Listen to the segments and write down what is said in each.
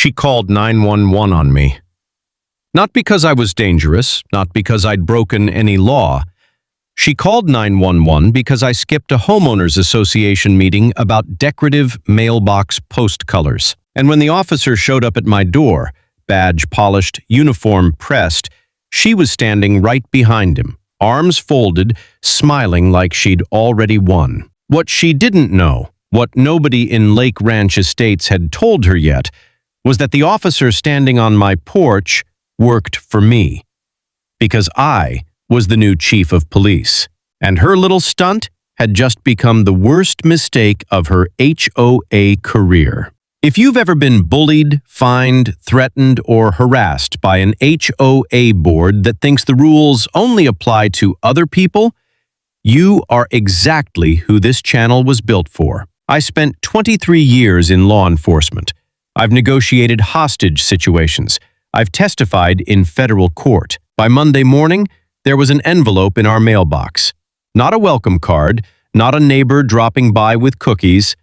She called 911 on me. Not because I was dangerous, not because I'd broken any law. She called 911 because I skipped a homeowners association meeting about decorative mailbox post colors. And when the officer showed up at my door, badge polished, uniform pressed, she was standing right behind him, arms folded, smiling like she'd already won. What she didn't know, what nobody in Lake Ranch Estates had told her yet, was that the officer standing on my porch worked for me. Because I was the new chief of police, and her little stunt had just become the worst mistake of her HOA career. If you've ever been bullied, fined, threatened, or harassed by an HOA board that thinks the rules only apply to other people, you are exactly who this channel was built for. I spent 23 years in law enforcement. I've negotiated hostage situations. I've testified in federal court. By Monday morning, there was an envelope in our mailbox. Not a welcome card, not a neighbor dropping by with cookies.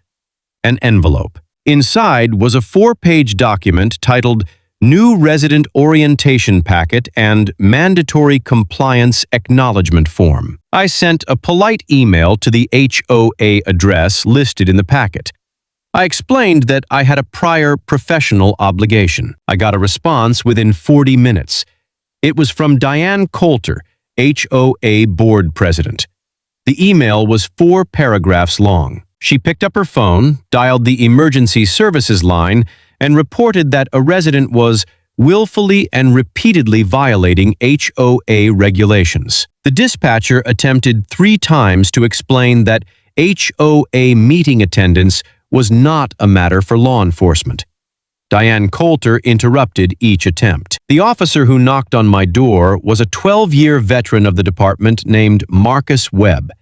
An envelope. Inside was a 4-page document titled New Resident Orientation Packet and Mandatory Compliance Acknowledgement Form. I sent a polite email to the HOA address listed in the packet. I explained that I had a prior professional obligation. I got a response within 40 minutes. It was from Diane Colter, HOA Board President. The email was 4 paragraphs long. She picked up her phone, dialed the emergency services line, and reported that a resident was willfully and repeatedly violating HOA regulations. The dispatcher attempted 3 times to explain that HOA meeting attendance was not a matter for law enforcement. Diane Colter interrupted each attempt. The officer who knocked on my door was a 12-year veteran of the department named Marcus Webb.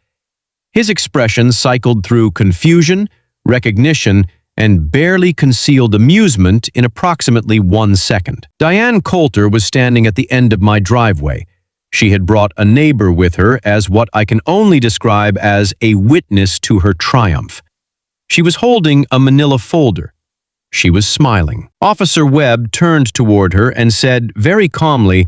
His expression cycled through confusion, recognition, and barely concealed amusement in approximately 1 second. Diane Colter was standing at the end of my driveway. She had brought a neighbor with her as what I can only describe as a witness to her triumph. She was holding a manila folder. She was smiling. Officer Webb turned toward her and said very calmly,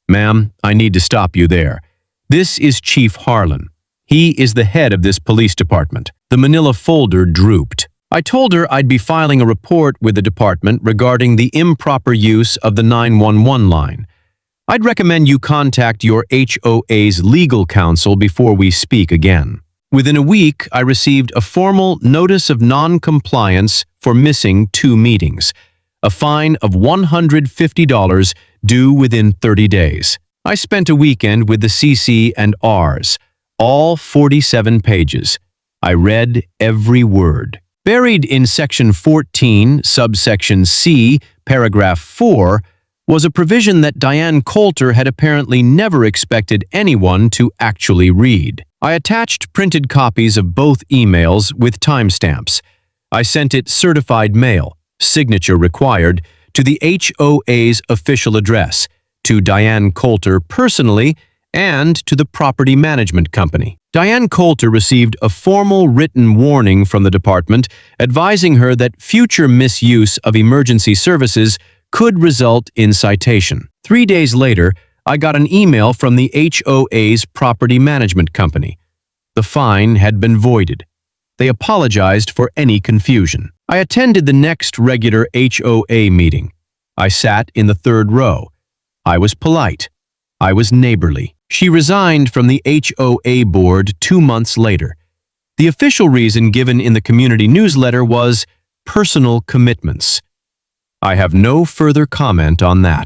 "Ma'am, I need to stop you there. This is Chief Harlan. He is the head of this police department." The manila folder drooped. I told her I'd be filing a report with the department regarding the improper use of the 911 line. I'd recommend you contact your HOA's legal counsel before we speak again. Within a week, I received a formal notice of non-compliance for missing 2 meetings, a fine of $150 due within 30 days. I spent a weekend with the CC&Rs, all 47 pages. I read every word. Buried in Section 14, subsection C, paragraph 4, was a provision that Diane Colter had apparently never expected anyone to actually read. I attached printed copies of both emails with timestamps. I sent it certified mail, signature required, to the HOA's official address, to Diane Colter personally, and to the property management company. Diane Colter received a formal written warning from the department advising her that future misuse of emergency services could result in citation. 3 days later, I got an email from the HOA's property management company. The fine had been voided. They apologized for any confusion. I attended the next regular HOA meeting. I sat in the 3rd row. I was polite. I was neighborly. She resigned from the HOA board 2 months later. The official reason given in the community newsletter was personal commitments. I have no further comment on that.